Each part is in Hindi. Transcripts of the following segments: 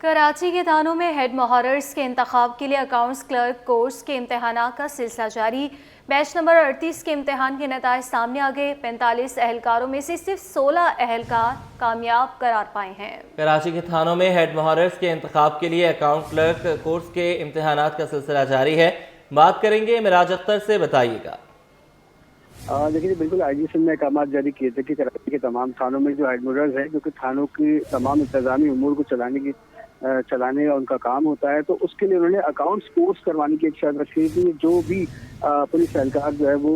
कराची के थानों में हेड मुहर्रिस के इंतखाब के लिए अकाउंट्स क्लर्क कोर्स के इम्तहानात का सिलसिला जारी। बैच नंबर 38 के इम्तहान के नताइज सामने आ गए। 45 अहलकारों में से सिर्फ 16 अहलकार कामयाब करार पाए हैं। कराची के थानों में हेड मुहर्रिस के इंतखाब के लिए अकाउंट क्लर्क कोर्स के इम्तहानात का सिलसिला जारी है। बात करेंगे मिराज अख्तर से, बताइएगा। देखिए, बिल्कुल आईजी सिंह ने अहकाम जारी किए थे कि कराची के तमाम थानों में जो हेड मुहर्रिस है, जो कि थानों की तमाम इंतजामी उमूर को चलाने का उनका काम होता है, तो उसके लिए उन्होंने अकाउंट्स कोर्स करवाने की एक शर्त रखी थी। जो भी पुलिस एहलकार जो है वो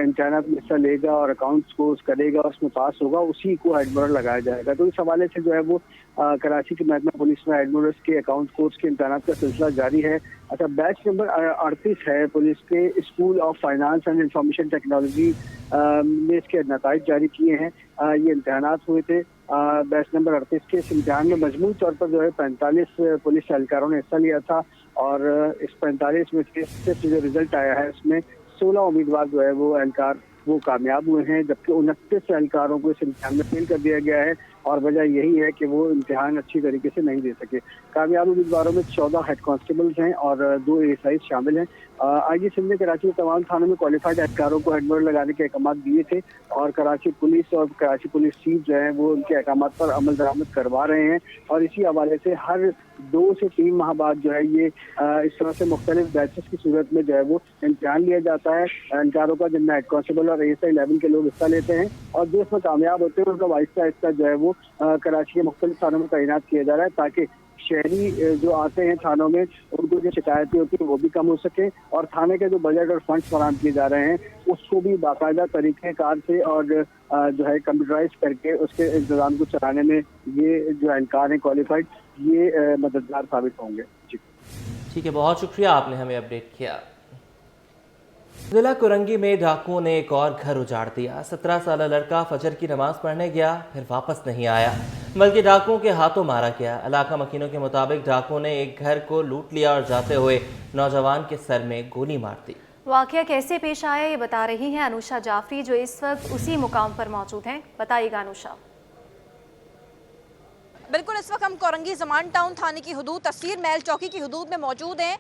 इम्तहानात में हिस्सा लेगा और अकाउंट्स कोर्स करेगा और उसमें पास होगा, उसी को हेड मुहर्रिस लगाया जाएगा। तो इस हवाले से जो है वो कराची की महकमा पुलिस में हेड मुहर्रिस के अकाउंट कोर्स के इम्तहानात का सिलसिला जारी है। अच्छा, बैच नंबर 38 है पुलिस के school of finance and information technology ने इसके नताइज जारी किए हैं। ये इम्तहानात हुए थे बैच नंबर 38 के। इस इम्तहान में मजमूई तौर पर जो है 45 पुलिस एहलकारों ने हिस्सा लिया था और इस 45 में से जो रिजल्ट आया है उसमें 16 उम्मीदवार जो है वो एहलकार वो कामयाब हुए हैं, जबकि 29 एहलकारों को इस इम्तहान में फेल कर दिया गया है और वजह यही है कि वो इम्तहान अच्छी तरीके से नहीं दे सके। कामयाब उम्मीदवारों में 14 हेड कांस्टेबल्स हैं और 2 एएसआई शामिल हैं। आईजी सिंह ने कराची के तमाम थानों में क्वालिफाइड एहलकारों को हेड मुहर्रिस लगाने के अहकाम दिए थे और कराची पुलिस और कराची पुलिस चीफ जो है वो उनके अहकाम पर अमल दरामद करवा रहे हैं और इसी हवाले से हर 2 से 3 माह बाद जो है ये इस तरह से मुख्तलिफ बैचेस की सूरत में जो है वो इम्तहान लिया जाता है एहलकारों का, जिनमें हेड कांस्टेबल और एएसआई लेवल के लोग हिस्सा लेते हैं और जो इसमें कामयाब होते हैं उनका आहिस्ता आहिस्ता जो है वो कराची के मुख्तलिफ थानों में तैनात किया जा रहा है, ताकि शहरी जो आते हैं थानों में उनको जो शिकायतें होती हैं वो भी कम हो सके और थाने के जो बजट और फंड्स फराहम किए जा रहे हैं उसको भी बाकायदा तरीक़ेकार से और जो है कंप्यूटराइज करके उसके इंतजाम को चलाने में ये जो एहलकार हैं क्वालिफाइड, ये मददगार साबित होंगे। जी ठीक है, बहुत शुक्रिया, आपने हमें अपडेट किया। जिला कुरंगी में डाकुओं ने एक और घर उजाड़ दिया। 17 साल लड़का फजर की नमाज पढ़ने गया, फिर वापस नहीं आया, बल्कि डाकुओं के हाथों मारा गया। इलाका मकीनों के मुताबिक डाकुओं ने एक घर को लूट लिया और जाते हुए नौजवान के सर में गोली मार दी। वाकया कैसे पेश आया ये बता रही हैं अनुषा जाफरी, जो इस वक्त उसी मुकाम पर मौजूद हैं। बताइएगा अनुषा। बिल्कुल, इस वक्त हम कोरंगी जमान टाउन थाने की हुदूद तस्वीर महल चौकी की हुदूद में मौजूद हैं।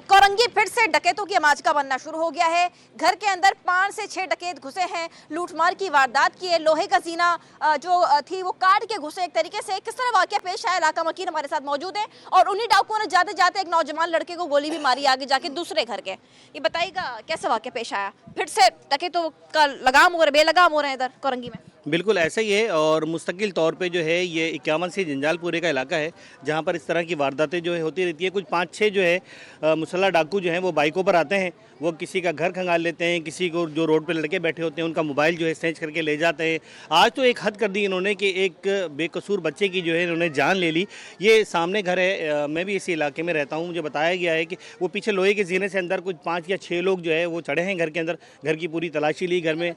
कोरंगी फिर से डकैतों की आमाजका बनना शुरू हो गया है। घर के अंदर 5 से 6 डकैत घुसे हैं, लूटमार की वारदात की है। लोहे का जीना जो थी वो काट के घुसे एक तरीके से। किस तरह वाकया पेश आया, इलाका मकीन हमारे साथ मौजूद है और उन्हीं डाकुओं ने जाते जाते एक नौजवान लड़के को गोली भी मारी आगे जाके दूसरे घर के। ये बताइएगा कैसे वाकया पेश आया? फिर से डकैतों का लगाम हो रहा है, बेलगाम हो रहे हैं इधर कोरंगी में। बिल्कुल ऐसा ही है और मुस्तकिल तौर पे जो है ये 51 से जंजालपुरे का इलाका है जहाँ पर इस तरह की वारदातें जो है होती रहती है। कुछ 5-6 जो है मुसल्ला डाकू जो हैं वो बाइकों पर आते हैं, वो किसी का घर खंगाल लेते हैं, किसी को जो रोड पे लड़के बैठे होते हैं उनका मोबाइल जो है स्नैच करके ले जाते हैं। आज तो एक हद कर दी इन्होंने कि एक बेकसूर बच्चे की जो है इन्होंने जान ले ली। ये सामने घर है, मैं भी इसी इलाके में रहता हूँ। मुझे बताया गया है कि वो पीछे लोहे के जीने से अंदर कुछ 5 या 6 लोग जो है वो चढ़े हैं घर के अंदर। घर की पूरी तलाशी ली घर में।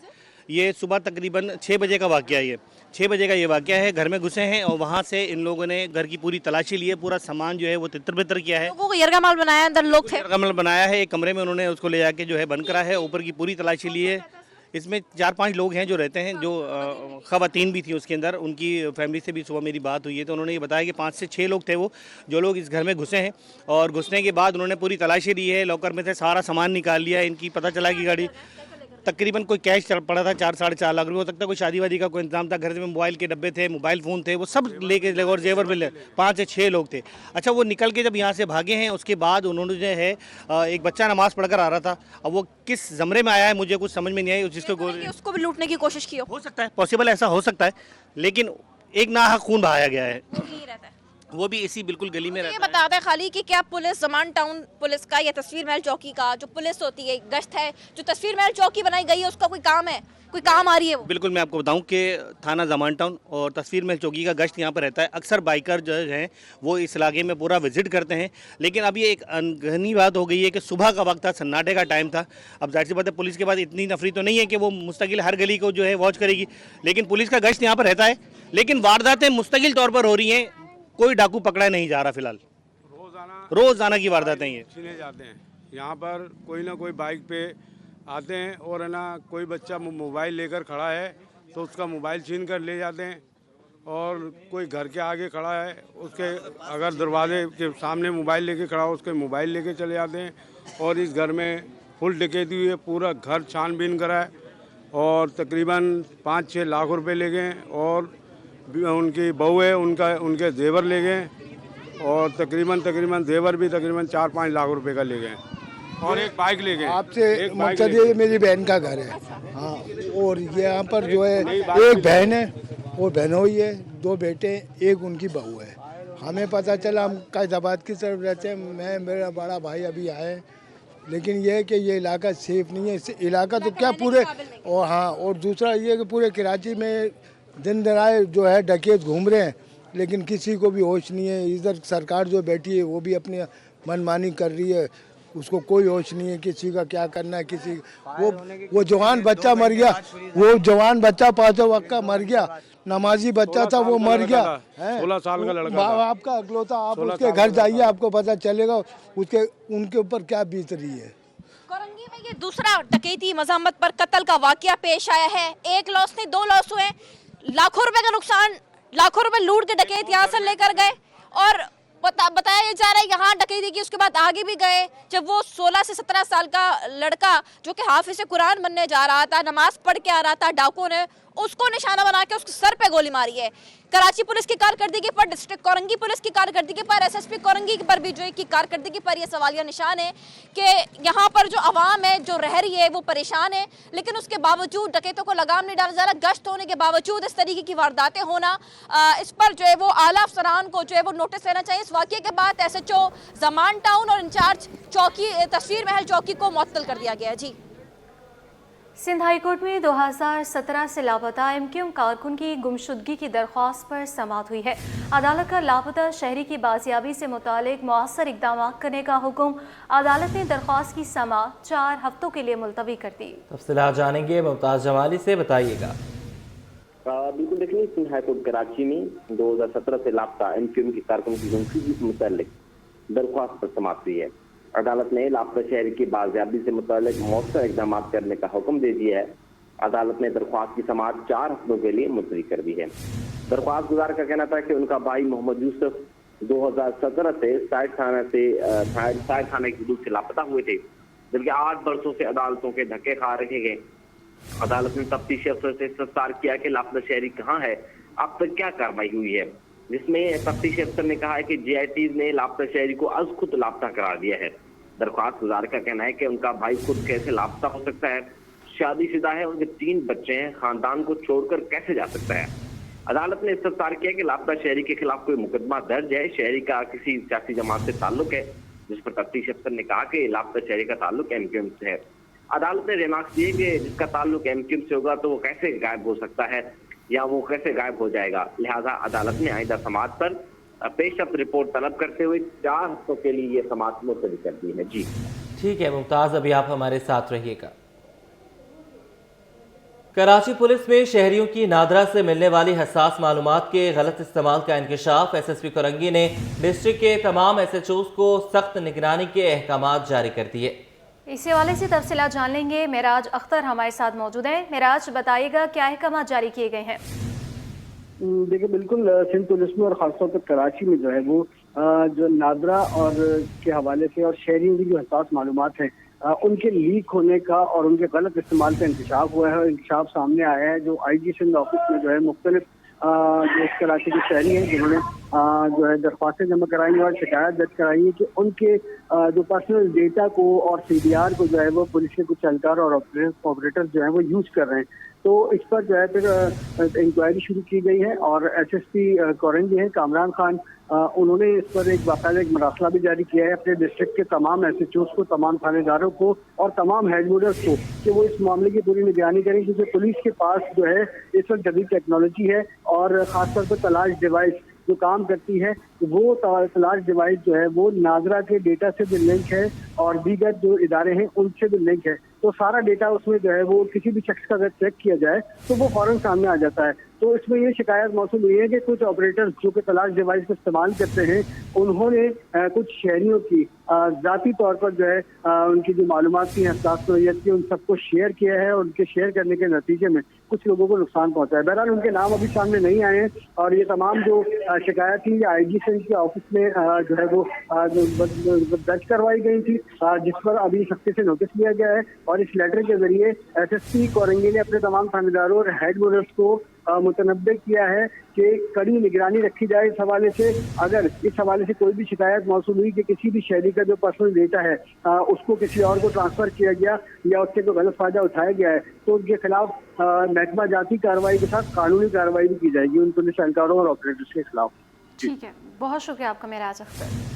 ये सुबह तकरीबन 6 बजे का वाक़या है। ये 6 बजे का ये वाक़या है। घर में घुसे हैं और वहाँ से इन लोगों ने घर की पूरी तलाशी ली है। पूरा सामान जो है वो तितर-बितर किया है। लोगों को यरगामाल बनाया, अंदर लोग थे। यरगामाल बनाया है, एक कमरे में उन्होंने उसको ले जाके जो है बंद करा है। ऊपर की पूरी तलाशी ली है। इसमें 4-5 लोग हैं जो रहते हैं, जो ख़वातीन भी थी उसके अंदर। उनकी फैमिली से भी सुबह मेरी बात हुई है तो उन्होंने ये बताया कि 5 से 6 लोग थे वो जो लोग इस घर में घुसे हैं और घुसने के बाद उन्होंने पूरी तलाशी ली है। लॉकर में से सारा सामान निकाल लिया है इनकी। पता चला कि गाड़ी तकरीबन कोई कैश पड़ा था 4-4.5 लाख रुपये, हो सकता है कोई शादी वादी का कोई इंतजाम था। घर में मोबाइल के डब्बे थे, मोबाइल फ़ोन थे, वो सब लेके और जेवर में 5 से 6 लोग थे। अच्छा, वो निकल के जब यहाँ से भागे हैं उसके बाद उन्होंने जो है एक बच्चा नमाज पढ़कर आ रहा था। अब वो किस ज़मरे में आया है मुझे कुछ समझ में नहीं आई। उसको भी लूटने की कोशिश की हो सकता है, पॉसिबल ऐसा हो सकता है, लेकिन एक नाहक खून बहाया गया है। वो भी इसी बिल्कुल गली में रहता है। ये बताते हैं खाली कि क्या पुलिस जमान टाउन पुलिस का या तस्वीर महल चौकी का जो पुलिस होती है गश्त है, जो तस्वीर महल चौकी बनाई गई है उसका कोई काम है, कोई काम आ रही है वो? बिल्कुल, मैं आपको बताऊं कि थाना जमान टाउन और तस्वीर महल चौकी का गश्त यहाँ पर रहता है। अक्सर बाइकर जो हैं वो इस इलाके में पूरा विजिट करते हैं, लेकिन अब ये एक अनगहनी बात हो गई है कि सुबह का वक्त था, सन्नाटे का टाइम था। अब जाहिर सी बात है पुलिस के पास इतनी नफरी तो नहीं है कि वो मुस्तकिल हर गली को जो है वॉच करेगी, लेकिन पुलिस का गश्त यहाँ पर रहता है। लेकिन वारदातें मुस्तकिल तौर पर हो रही हैं, कोई डाकू पकड़ा नहीं जा रहा फिलहाल। रोजाना की वारदातें ये छीने जाते हैं। यहाँ पर कोई ना कोई बाइक पे आते हैं और है ना कोई बच्चा मोबाइल लेकर खड़ा है तो उसका मोबाइल छीन कर ले जाते हैं और कोई घर के आगे खड़ा है उसके अगर दरवाजे के सामने मोबाइल लेके खड़ा हो उसके मोबाइल लेके चले जाते हैं। और इस घर में फुल डकैती हुई है, पूरा घर छानबीन करा है और तकरीबन 5-6 लाख रुपए ले गए और उनकी बहू है उनके जेवर ले गए और तकरीबन जेवर भी तकरीबन 4-5 लाख रुपए का ले गए और एक बाइक ले गए। आपसे मकसद ये मेरी बहन का घर है। हाँ, और ये यहाँ पर जो है एक बहन है और बहनों ही है, 2 बेटे, एक उनकी बहू है। हमें पता चला, हम कैदाबाद की तरफ रहते हैं, मैं मेरा बड़ा भाई अभी आए, लेकिन ये है कि ये इलाका सेफ नहीं है। इस इलाका तो क्या पूरे, और हाँ, और दूसरा ये कि पूरे कराची में दिन दराए जो है डकैत घूम रहे हैं, लेकिन किसी को भी होश नहीं है। इधर सरकार जो बैठी है वो भी अपनी मनमानी कर रही है, उसको कोई होश नहीं है किसी का क्या करना है। किसी वो जवान बच्चा मर गया, वो जवान बच्चा 5 वक्त का मर गया, नमाजी बच्चा था वो मर गया। 16 साल का लड़का आपका अगलौता, आप उसके घर जाइए आपको पता चलेगा उनके ऊपर क्या बीत रही है। कोरंगी में ये दूसरा डकैती मजम्मत पर कत्ल का वाकया पेश आया है। 1 लॉस नहीं 2 लॉस हुए, लाखों रुपए का नुकसान, लाखों रुपए लूट के डकैत यहाँ से लेकर गए। और बताया जा रहा है यहाँ डकैती की उसके बाद आगे भी गए। जब वो 16 से 17 साल का लड़का जो कि हाफिज़ कुरान बनने जा रहा था, नमाज पढ़ के आ रहा था, डाकुओं ने उसको निशाना बना के उसके सर पे गोली मारी है। कराची पुलिस की कारकर्दगी पर, डिस्ट्रिक्ट कोरंगी पुलिस की कारकर्दगी पर, एसएसपी कोरंगी पर भी जो की कारकर्दगी पर यह सवालिया निशान है कि यहाँ पर जो आवाम है जो रह रही है वो परेशान है, लेकिन उसके बावजूद डकैतों को लगाम नहीं डाला जा रहा। गश्त होने के बावजूद इस तरीके की वारदातें होना, इस पर जो है वो आला अफसरान को जो है वो नोटिस लेना चाहिए। इस वाक़े के बाद SHO जमान टाउन और इंचार्ज चौकी तस्वीर महल चौकी को मुअत्तल कर दिया गया है। जी, सिंध हाईकोर्ट में 2017 से लापता MQM कारकुन की गुमशुदगी की दरख्वास्त पर समाअत हुई है। अदालत का लापता शहरी की बाजियाबी से मुतालिक मौसर इक़दाम करने का हुक्म। अदालत ने दरख्वास्त की समाअत 4 हफ्तों के लिए मुलतवी कर दी। तफसीलात जानेंगे मुमताज जमाली से, बताइएगा। बिल्कुल, देखिए सिंध हाईकोर्ट कराची में 2017 से लापता MQM की कारकुन की गुमशुदगी से मुतालिक दरख्वास्त पर समाअत हुई है। अदालत ने लापता शहरी की बाजियाबी से मुतालिक मौसर इक़दाम करने का हुक्म दे दिया है। अदालत ने दरख्वास्त की समाअत 4 हफ्तों के लिए मुलतवी कर दी है। दरख्वास्त गुजार का कहना था कि उनका भाई मोहम्मद यूसुफ 2017 से 60 थाना की हदूद से लापता हुए थे, जबकि 8 बरसों से अदालतों के धक्के खा रहे गए। अदालत ने तफ्तीशी अफसर से इस्तफसार किया कि लापता शहरी कहाँ है, अब तक क्या कार्रवाई हुई है, जिसमें तफ्तीशी अफसर ने कहा है कि GITs ने लापता शहरी को अज खुद लापता करार दिया है। दरख्वास्त गुजार का कहना है कि उनका भाई खुद कैसे लापता हो सकता है, शादीशुदा है, उनके 3 बच्चे हैं, खानदान को छोड़कर कैसे जा सकता है। अदालत ने इस्तफसार किया कि लापता शहरी के खिलाफ कोई मुकदमा दर्ज है, शहरी का किसी सियासी जमात से ताल्लुक है, जिस पर तफ्तीशी अफसर ने कहा कि लापता शहरी का ताल्लुक MQM से है। अदालत ने रिमार्क्स दिए कि जिसका ताल्लुक MQM से होगा तो वो कैसे गायब हो सकता है या वो कैसे गायब हो जाएगा। लिहाजा अदालत ने आइंदा समाअत पर पेशरफ्त रिपोर्ट तलब करते हुए 4 हफ्तों के लिए ये समाअत मुलतवी कर दी है। जी ठीक है मुमताज, अभी आप हमारे साथ रहिएगा। कराची पुलिस में शहरियों की नादरा से मिलने वाली हसास मालूमात के गलत इस्तेमाल का इंकशाफ। SSP कोरंगी ने डिस्ट्रिक्ट के तमाम SHOs को सख्त निगरानी के अहकामात जारी कर दिए। इसी हवाले से तफसीलात जान लेंगे। मेराज अख्तर हमारे साथ मौजूद हैं। मेराज, बताइएगा क्या अहकामात जारी किए गए हैं? देखिए, बिल्कुल सिंध पुलिस में और खासतौर पर कराची में जो है वो जो नादरा और के हवाले से और शहरियों की जो हसास मालूमात हैं उनके लीक होने का और उनके गलत इस्तेमाल का इंकशाफ हुआ है। और इंकशाफ सामने आया है जो IG सिंध ऑफिस में जो है मुख्तलिफ जो इस कराची के शहरी हैं जिन्होंने जो है दरख्वास्तें जमा कराई और शिकायत दर्ज कराई है कि उनके जो पर्सनल डेटा को और CDR को जो है वो पुलिस के कुछ एहलकार और ऑपरेटर जो है वो यूज कर रहे हैं। तो इस पर जो है फिर इंक्वायरी शुरू की गई है और SSP कोरंगी हैं कामरान खान, उन्होंने इस पर एक बाकायदा एक मरासला भी जारी किया है अपने डिस्ट्रिक्ट के तमाम SHOs को, तमाम थानेदारों को और तमाम हेड मोडर्स को कि वो इस मामले की पूरी निगरानी करें, क्योंकि पुलिस के पास जो है इस वक्त जदीद टेक्नोलॉजी है और खासतौर पर तलाश डिवाइस जो काम करती है वो तलाश डिवाइस जो है वो नादरा के डेटा से भी लिंक है और दीगर जो इदारे हैं उनसे भी लिंक है। तो सारा डेटा उसमें जो है वो किसी भी शख्स का अगर चेक किया जाए तो वो फौरन सामने आ जाता है। तो इसमें ये शिकायत मौसूल हुई है कि कुछ ऑपरेटर्स जो कि तलाश डिवाइस का इस्तेमाल करते हैं उन्होंने कुछ शहरियों की ज़ाती तौर पर जो है उनकी जो मालूमात की हसास नोयत की उन सबको शेयर किया है और उनके शेयर करने के नतीजे में कुछ लोगों को नुकसान पहुंचा है। बहरहाल उनके नाम अभी सामने नहीं आए हैं और ये तमाम जो शिकायत थी आईजी सिंह के ऑफिस में जो है वो दर्ज करवाई गई थी, जिस पर अभी सख्ती से नोटिस लिया गया है और इस लेटर के जरिए एसएसपी कोरंगी ने अपने तमाम थानेदारों और हेड मुनर्स को मुतनब्बे किया है कि कड़ी निगरानी रखी जाए इस हवाले से। अगर इस हवाले से कोई भी शिकायत मौसूल हुई कि किसी भी शहरी का जो पर्सनल डेटा है उसको किसी और को ट्रांसफर किया गया या उससे कोई गलत फायदा उठाया गया है तो उनके खिलाफ महकमा जाती कार्रवाई के साथ कानूनी कार्रवाई भी की जाएगी उन पुलिस एहलकारों और ऑपरेटर्स के खिलाफ। ठीक है, बहुत शुक्रिया आपका मेराज अख्तर।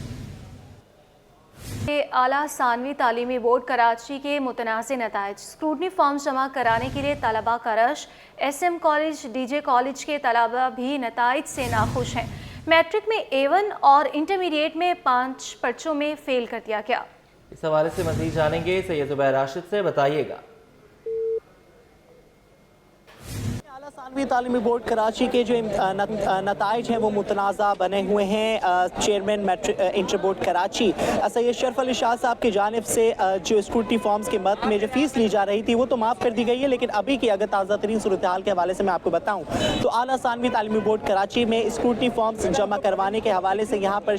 आला सानवी तालीमी बोर्ड कराची के मुतनाज़ नताइज स्क्रूटनी फॉर्म्स जमा कराने के लिए तलबा का rush. SM college DJ college के तलबा भी नताइज से नाखुश हैं। मैट्रिक में A1 और इंटरमीडिएट में 5 पर्चों में फेल कर दिया गया। इस हवाले से मज़ीद जानेंगे सैयद ज़ुबैर राशिद से, बताइएगा। सानवी तालीमी बोर्ड कराची के जो नताइज हैं वो मुतनाज़ा बने हुए हैं। Chairman matric inter board Karachi Syed Sharaf Ali Shah साहब की जानिब से जो स्क्रूटनी फॉर्म्स के मद में जो फीस ली जा रही थी वो तो माफ़ कर दी गई है, लेकिन अभी की अगर ताज़ा तरीन सूरत हाल के हवाले से मैं आपको बताऊँ तो आला सानवी तालीमी बोर्ड कराची में स्क्रूटनी फॉर्म्स जमा करवाने के हवाले से यहाँ पर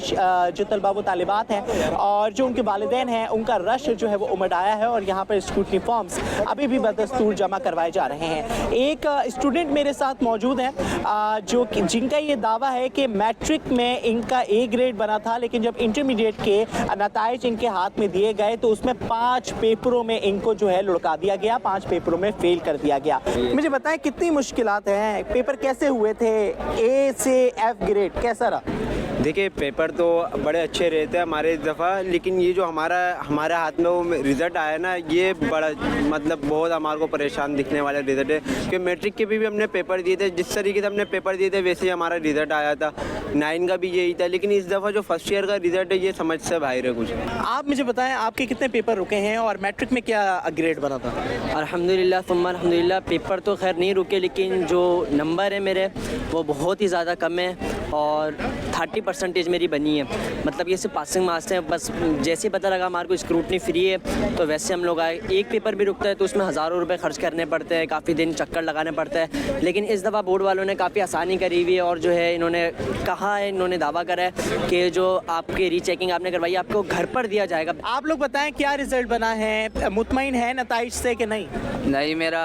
जो तलबा व तालिबात हैं और जो उनके वालिदैन हैं उनका रश जो है वो उमड़ आया है और यहाँ पर स्क्रूटनी फॉर्म्स अभी भी बदस्तूर जमा करवाए जा रहे हैं। एक स्टूडेंट मेरे साथ मौजूद हैं जो जिनका ये दावा है कि मैट्रिक में इनका A ग्रेड बना था, लेकिन जब इंटरमीडिएट के नताइज इनके हाथ में दिए गए तो उसमें 5 पेपरों में इनको जो है लुढ़का दिया गया, 5 पेपरों में फेल कर दिया गया। मुझे बताएं कितनी मुश्किलात हैं, पेपर कैसे हुए थे, A से F ग्रेड कैसा रहा? देखिए पेपर तो बड़े अच्छे रहते हैं हमारे इस दफ़ा, लेकिन ये जो हमारे हाथ में वो रिज़ल्ट आया ना ये बड़ा मतलब बहुत हमारे को परेशान दिखने वाला रिज़ल्ट है। कि मैट्रिक के भी हमने पेपर दिए थे, जिस तरीके से हमने पेपर दिए थे वैसे ही हमारा रिज़ल्ट आया था। 9 का भी यही था, लेकिन इस दफ़ा जो फर्स्ट ईयर का रिज़ल्ट है ये समझ से बाहर है कुछ। आप मुझे बताएं आपके कितने पेपर रुके हैं और मैट्रिक में क्या ग्रेड बना था? अल्हम्दुलिल्लाह सुम्मा अल्हम्दुलिल्लाह पेपर तो खैर नहीं रुके, लेकिन जो नंबर है मेरे वो बहुत ही ज़्यादा कम है और 30% मेरी बनी है। मतलब ये सिर्फ पासिंग मार्क्स हैं। बस जैसे पता लगा हमारे को स्क्रूटनी फ्री है तो वैसे हम लोग आए। एक पेपर भी रुकता है तो उसमें हज़ारों रुपए खर्च करने पड़ते हैं, काफ़ी दिन चक्कर लगाने पड़ता है, लेकिन इस दफ़ा बोर्ड वालों ने काफ़ी आसानी करी हुई है और जो है इन्होंने कहा है, इन्होंने दावा करा है कि जो आपके रीचेकिंग आपने करवाई आपको घर पर दिया जाएगा। आप लोग बताएं क्या रिजल्ट बना है, मुतमईन है नताइज से कि नहीं? नहीं, मेरा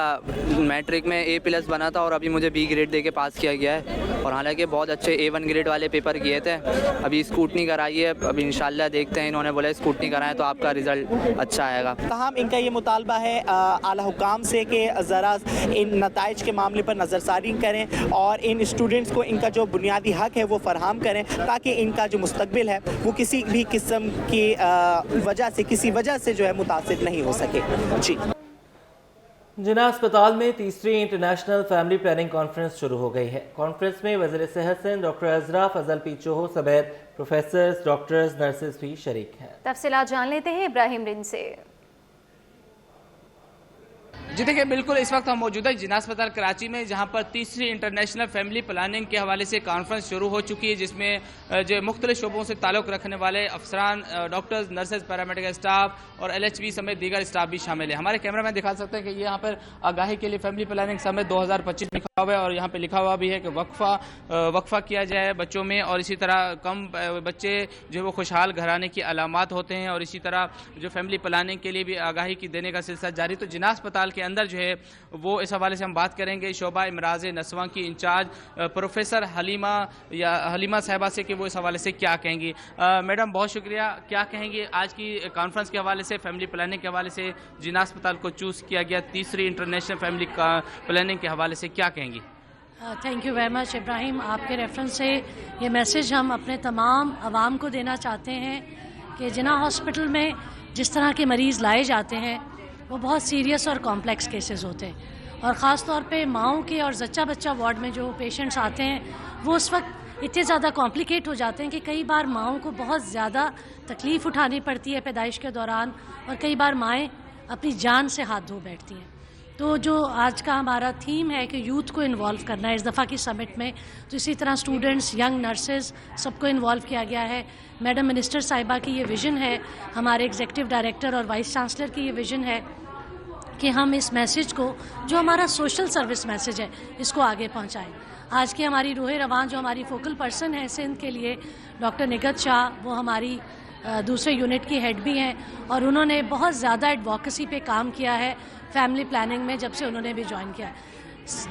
मैट्रिक में A+ बना था और अभी मुझे B ग्रेड दे के पास किया गया है और हालांकि बहुत अच्छे A1 ग्रेड वाले पेपर किए थे। अभी स्कूटनी कराई है, अभी इंशाल्लाह देखते हैं, इन्होंने बोला स्कूटनी कराएं तो आपका रिज़ल्ट अच्छा आएगा। तमाम इनका ये मुतालबा है आला हुकाम से कि ज़रा इन नताइज के मामले पर नज़रसानी करें और इन स्टूडेंट्स को इनका जो बुनियादी हक़ है वो फराहम करें ताकि इनका जो मुस्तकबिल है वो किसी भी किस्म की किसी वजह से जो है मुतासिर नहीं हो सके। जी जिना अस्पताल में तीसरी इंटरनेशनल फैमिली प्लानिंग कॉन्फ्रेंस शुरू हो गई है। कॉन्फ्रेंस में वज़ीर सेहत सिंध डॉक्टर अजरा फजल पीचोहो समेत प्रोफेसर्स, डॉक्टर्स, नर्सेज भी शरीक हैं। तफसीलात जान लेते हैं इब्राहिम रिन से। जी देखिए, बिल्कुल इस वक्त हम मौजूद है जिना अस्पताल कराची में, जहां पर तीसरी इंटरनेशनल फैमिली प्लानिंग के हवाले से कॉन्फ्रेंस शुरू हो चुकी है, जिसमें जो मुख्तलिफ शोबों से ताल्लुक़ रखने वाले अफसरान, डॉक्टर्स, नर्सेज, पैरामेडिकल स्टाफ और LHV समेत दीगर स्टाफ भी शामिल है। हमारे कैमरा मैन दिखा सकते हैं कि यहाँ पर आगाही के लिए फैमिली प्लानिंग समिट 2025 लिखा हुआ है और यहाँ पर लिखा हुआ भी है कि वक्फा किया जाए बच्चों में और इसी तरह कम बच्चे जो है वो खुशहाल घराने की अलामात होते हैं और इसी तरह जो फैमिली प्लानिंग के लिए भी आगाही की देने का सिलसिला जारी। तो जिना अस्पताल के अंदर जो है वो इस हवाले से हम बात करेंगे शोबा इमराज नस्वां की इंचार्ज प्रोफेसर हलीमा साहिबा से कि वो इस हवाले से क्या कहेंगी। मैडम बहुत शुक्रिया, क्या कहेंगी आज की कॉन्फ्रेंस के हवाले से, फैमिली प्लानिंग के हवाले से जिना अस्पताल को चूज़ किया गया तीसरी इंटरनेशनल फैमिली प्लानिंग के हवाले से क्या कहेंगी? Thank you very much Ibrahim. आपके रेफरेंस से ये मैसेज हम अपने तमाम आवाम को देना चाहते हैं कि जिना हॉस्पिटल में जिस तरह के मरीज़ लाए जाते हैं वो बहुत सीरियस और कॉम्प्लेक्स केसेस होते हैं और ख़ास तौर पे माओं के और जच्चा बच्चा वार्ड में जो पेशेंट्स आते हैं वो उस वक्त इतने ज़्यादा कॉम्प्लिकेट हो जाते हैं कि कई बार माओं को बहुत ज़्यादा तकलीफ़ उठानी पड़ती है पैदाइश के दौरान और कई बार माएँ अपनी जान से हाथ धो बैठती हैं। तो जो आज का हमारा थीम है कि यूथ को इन्वॉल्व करना है इस दफ़ा की समिट में, तो इसी तरह स्टूडेंट्स, यंग नर्सेज सबको इन्वॉल्व किया गया है। मैडम मिनिस्टर साहिबा की ये विज़न है, हमारे एग्जीक्यूटिव डायरेक्टर और वाइस चांसलर की ये विज़न है कि हम इस मैसेज को, जो हमारा सोशल सर्विस मैसेज है, इसको आगे पहुंचाएं। आज की हमारी रूह रवान जो हमारी फोकल पर्सन है सिंध के लिए, डॉक्टर निगत शाह, वो हमारी दूसरे यूनिट की हेड भी हैं और उन्होंने बहुत ज़्यादा एडवोकेसी पे काम किया है फैमिली प्लानिंग में, जब से उन्होंने भी ज्वाइन किया।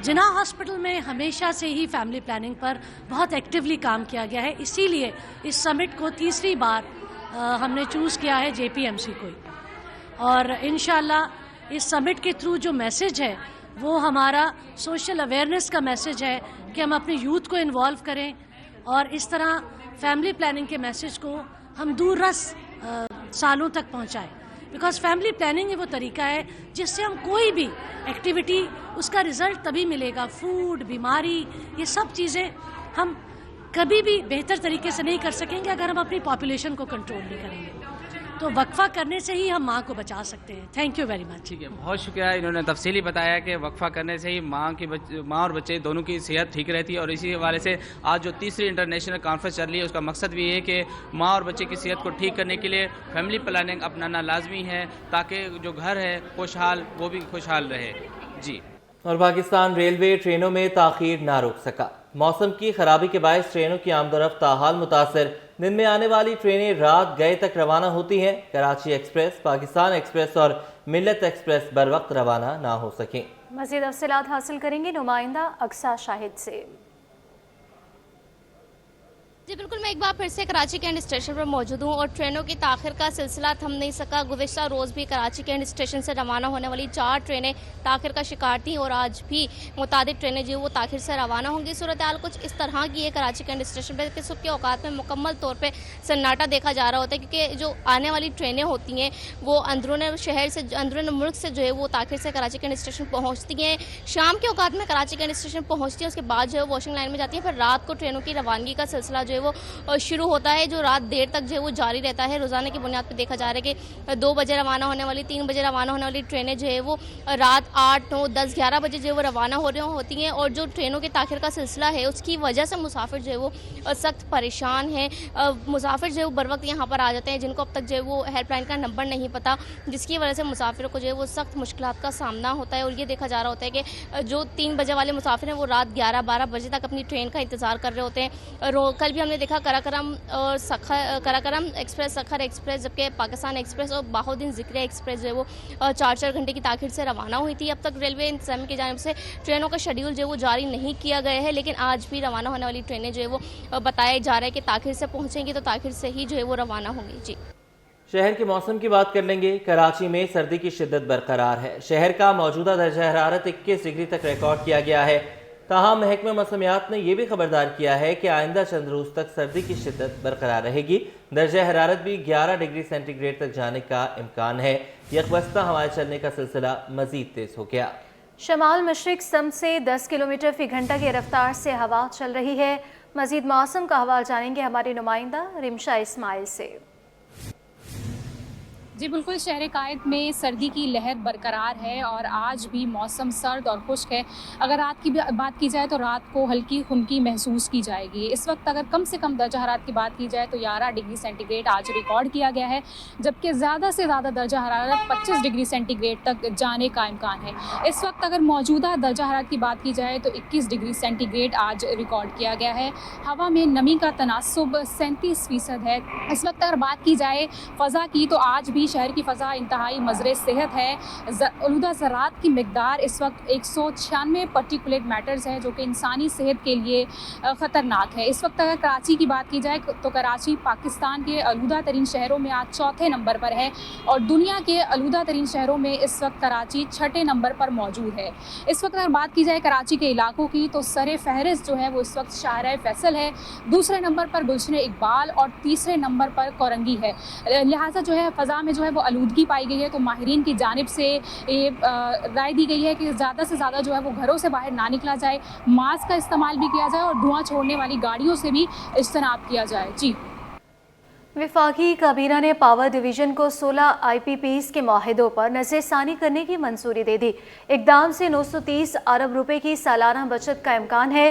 जिन्ना हॉस्पिटल में हमेशा से ही फैमिली प्लानिंग पर बहुत एक्टिवली काम किया गया है, इसीलिए इस समिट को तीसरी बार हमने चूज़ किया है JPMC को ही। और इंशाल्लाह इस समिट के थ्रू जो मैसेज है वो हमारा सोशल अवेयरनेस का मैसेज है कि हम अपने यूथ को इन्वॉल्व करें और इस तरह फैमिली प्लानिंग के मैसेज को हम दूररस सालों तक पहुंचाएं। बिकॉज फैमिली प्लानिंग ही वो तरीका है जिससे हम कोई भी एक्टिविटी, उसका रिजल्ट तभी मिलेगा। फूड, बीमारी, ये सब चीज़ें हम कभी भी बेहतर तरीके से नहीं कर सकेंगे अगर हम अपनी पॉपुलेशन को कंट्रोल नहीं करेंगे। तो वक्फा करने से ही हम माँ को बचा सकते हैं। Thank you very much. ठीक है, बहुत शुक्रिया। इन्होंने तफसीली बताया कि वक्फा करने से ही माँ और बच्चे दोनों की सेहत ठीक रहती है और इसी हवाले से आज जो तीसरी इंटरनेशनल कॉन्फ्रेंस चल रही है उसका मकसद भी है कि माँ और बच्चे की सेहत को ठीक करने के लिए फैमिली प्लानिंग अपनाना लाजमी है ताकि जो घर है खुशहाल, वो भी खुशहाल रहे। जी। और पाकिस्तान रेलवे ट्रेनों में ताखीर ना रोक सका। मौसम की खराबी के बायस ट्रेनों की आमदोरफ्त ताहाल मुतासर। दिन में आने वाली ट्रेनें रात गए तक रवाना होती हैं। कराची एक्सप्रेस, पाकिस्तान एक्सप्रेस और मिल्लत एक्सप्रेस बर वक्त रवाना ना हो सकें। मज़ीद तफसीलात हासिल करेंगे नुमाइंदा अक्सा शाहिद से। जी बिल्कुल, मैं एक बार फिर से कराची कैंट स्टेशन पर मौजूद हूँ और ट्रेनों की ताखिर का सिलसिला थम नहीं सका। गुज़िश्ता रोज़ भी कराची कैंट स्टेशन से रवाना होने वाली 4 ट्रेनें ताखिर का शिकार थीं और आज भी मुतादिद ट्रेनें जो वो ताखिर से रवाना होंगी। सूरत हाल कुछ इस तरह की है कराची कैंट स्टेशन पर कि सुबह के औकात में मुकम्मल तौर पर सन्नाटा देखा जा रहा होता है, क्योंकि जो आने वाली ट्रेनें होती हैं वो अंदरून शहर से, अंदरून मुल्क से जो है वो ताखिर से कराची कैंट स्टेशन पहुँचती हैं। शाम के औकात में कराची कैंट स्टेशन पहुँचती है, उसके बाद जो है वॉशिंग लाइन में जाती है। फिर रात को ट्रेनों की रवानगी का सिलसिला जो है वो शुरू होता है, जो रात देर तक जो है वो जारी रहता है। रोज़ाना की बुनियाद पर देखा जा रहा है कि 2 बजे रवाना होने वाली, 3 बजे रवाना होने वाली ट्रेनें जो है वो रात 8, 9, 10, 11 बजे जो है वो रवाना हो रही होती हैं। और जो ट्रेनों के ताखिर का सिलसिला है उसकी वजह से मुसाफिर जो है वो सख्त परेशान हैं। मुसाफिर जो है वो बर वक्त यहाँ पर आ जाते हैं जिनको अब तक जो है वो हेल्पलाइन का नंबर नहीं पता, जिसकी वजह से मुसाफिरों को जो है वो सख्त मुश्किलात का सामना होता है। और ये देखा जा रहा होता है कि जो 3 बजे वाले मुसाफिर हैं वो रात 11-12 बजे तक अपनी ट्रेन का इंतज़ार कर रहे होते हैं। कल भी हमने देखा कराकरम और कराकरम एक्सप्रेस, सखर एक्सप्रेस, जबकि पाकिस्तान एक्सप्रेस और बाहुद्दीन ज़िक्रिया एक्सप्रेस जो है वो 4-4 घंटे की ताखिर से रवाना हुई थी। अब तक रेलवे इंतजाम की जानिब से ट्रेनों का शेड्यूल जो है वो जारी नहीं किया गया है, लेकिन आज भी रवाना होने वाली ट्रेनें जो है वो बताया जा रहा है कि ताखिर से पहुँचेंगी तो ताखिर से ही जो है वो रवाना होंगी। जी, शहर के मौसम की बात कर लेंगे। कराची में सर्दी की शिद्दत बरकरार है। शहर का मौजूदा दर्जा हरारत 21 डिग्री तक रिकॉर्ड किया गया है। ताहम महकमा मौसमियात ने यह भी खबरदार किया है कि आइंदा चंद रोज तक सर्दी की शिद्दत बरकरार रहेगी। दर्जा हरारत भी 11 डिग्री सेंटीग्रेड तक जाने का इम्कान है। यकबस्ता हवाएं चलने का सिलसिला मजीद तेज हो गया। शमाल मशरिक सम से 10 किलोमीटर फी घंटा की रफ्तार से हवा चल रही है। मजीद मौसम का हवाल जानेंगे हमारे नुमाइंदा रिमशा इस्माइल से। जी बिल्कुल, शहर कायद में सर्दी की लहर बरकरार है और आज भी मौसम सर्द और खुश्क है। अगर रात की बात की जाए तो रात को हल्की खुनकी महसूस की जाएगी। इस वक्त अगर कम से कम दर्जा हरारत की बात की जाए तो 11 डिग्री सेंटीग्रेड आज रिकॉर्ड किया गया है, जबकि ज़्यादा से ज़्यादा दर्जा हरारत 25 डिग्री सेंटीग्रेड तक जाने का इम्कान है। इस वक्त अगर मौजूदा दर्जा हरारत की बात की जाए तो 21 डिग्री सेंटीग्रेड आज रिकॉर्ड किया गया है। हवा में नमी का तनासुब 37% है। इस वक्त अगर बात की जाए फ़ज़ा की तो आज भी शहर की फ़ज़ा इंतहाई मज़रे सेहत है। आलूदा ज़रात की मिकदार इस वक्त 196 पार्टिकुलेट मैटर्स है, जो कि इंसानी सेहत के लिए ख़तरनाक है। इस वक्त अगर कराची की बात की जाए तो कराची पाकिस्तान के आलूदा तरीन शहरों में आज 4थे नंबर पर है और दुनिया के आलूदा तरीन शहरों में इस वक्त कराची 6ठे नंबर पर मौजूद है। इस वक्त अगर बात की जाए कराची के इलाकों की तो सरे फहरिस्त जो है वो इस वक्त शाहराह फैसल है, दूसरे नंबर पर गुलशन इकबाल और तीसरे नंबर पर कोरंगी है। लिहाजा जो है फ़ज़ा में जो है वो आलूदगी पाई गई है, तो माहिरीन की जानिब से ये राय दी गई है कि ज़्यादा से ज़्यादा जो है वो घरों से बाहर ना निकला जाए, मास्क का इस्तेमाल भी किया जाए और धुआं छोड़ने वाली गाड़ियों से भी इज्तनाब किया जाए। जी, वफाकी काबीना ने पावर डिवीज़न को 16 IPPs के माहिदों पर नज़रसानी करने की मंजूरी दे दी। इकदाम से 930 अरब रुपए की सालाना बचत का इम्कान है।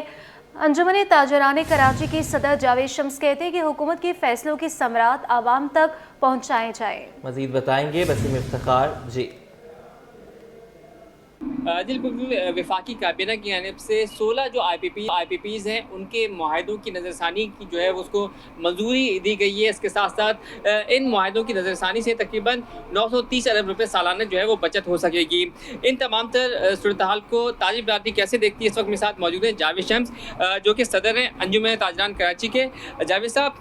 अंजुमन ताजरान कराची के सदर जावेद शम्स कहते हैं कि हुकूमत के फैसलों की समरात आवाम तक पहुँचाए जाए। मजीद बताएंगे वसीम इफ्तिखार। जी, जी बिल्कुल, वफाकी काबीना की जानिब से 16 जो IPPs हैं उनके मुआहदों की नज़रसानी की जो है उसको मंजूरी दी गई है। इसके साथ साथ इन मुआहदों की नज़रसानी से तकरीबन 930 अरब रुपये सालाना जो है वो बचत हो सकेगी। इन तमाम तर सूरत हाल को ताजिर बिरादरी कैसे देखती है, इस वक्त मेरे साथ मौजूद हैं जावेद शम्स जो कि सदर हैं अंजुमन ताजरान कराची के। जावेद साहब,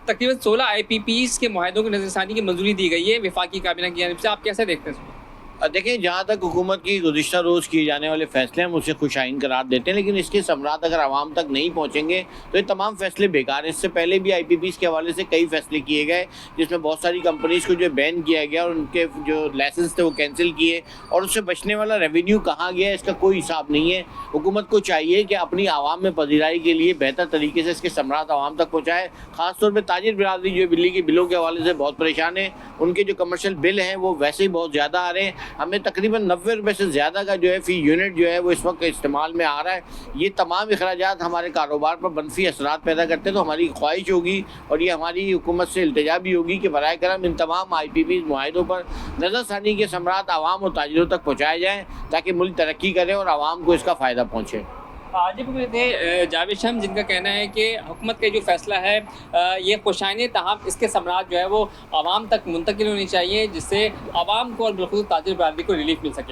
तकरीबन 16 IPPs के मुआहदों की नज़रसानी की मंजूरी दी गई है वफाकी काबीना की जानिब से, आप कैसे देखते हैं? देखिए, जहाँ तक हुकूमत की गुज़िश्ता रोज़ किए जाने वाले फ़ैसले हम उसे खुशाइन करार देते हैं, लेकिन इसके समरात अगर आवाम तक नहीं पहुँचेंगे तो ये तमाम फ़ैसले बेकार हैं। इससे पहले भी IPPs के हवाले से कई फ़ैसले किए गए जिसमें बहुत सारी कंपनीज़ को जो बैन किया गया और उनके जो लाइसेंस थे वो कैंसिल किए और उससे बचने वाला रेवेन्यू कहाँ गया इसका कोई हिसाब नहीं है। हुकूमत को चाहिए कि अपनी आवाम में पजीराई के लिए बेहतर तरीके से इसके समरात आवाम तक पहुँचाए। ख़ासतौर पर ताजिर बिरादरी जो बिजली के बिलों के हवाले से बहुत परेशान है। उनके जो कमर्शियल बिल हैं वो वैसे ही बहुत ज़्यादा आ रहे हैं। हमें तकरीबन 90 रुपये से ज़्यादा का जो है फ़ी यूनिट जो है वो इस वक्त इस्तेमाल में आ रहा है। ये तमाम अखराजात हमारे कारोबार पर मनफी असरात पैदा करते हैं। तो हमारी ख्वाहिश होगी और ये हमारी हुकूमत से इल्तिजा भी होगी कि बराए करम इन तमाम IPPs मुआहिदों पर नज़रसानी के समरात आवाम और ताजिरों तक पहुँचाए जाएँ ताकि मुल्क तरक्की करे और आवाम को इसका फ़ायदा पहुँचे। आज थे जावेद शम्स, जिनका कहना है कि हुकूमत का जो फैसला है ये खुशाइन ताहम इसके समरात जो है वो आवाम तक मुंतकिल होनी चाहिए जिससे आवाम को और बिल्कुल ताजिर बिरादरी को रिलीफ मिल सके।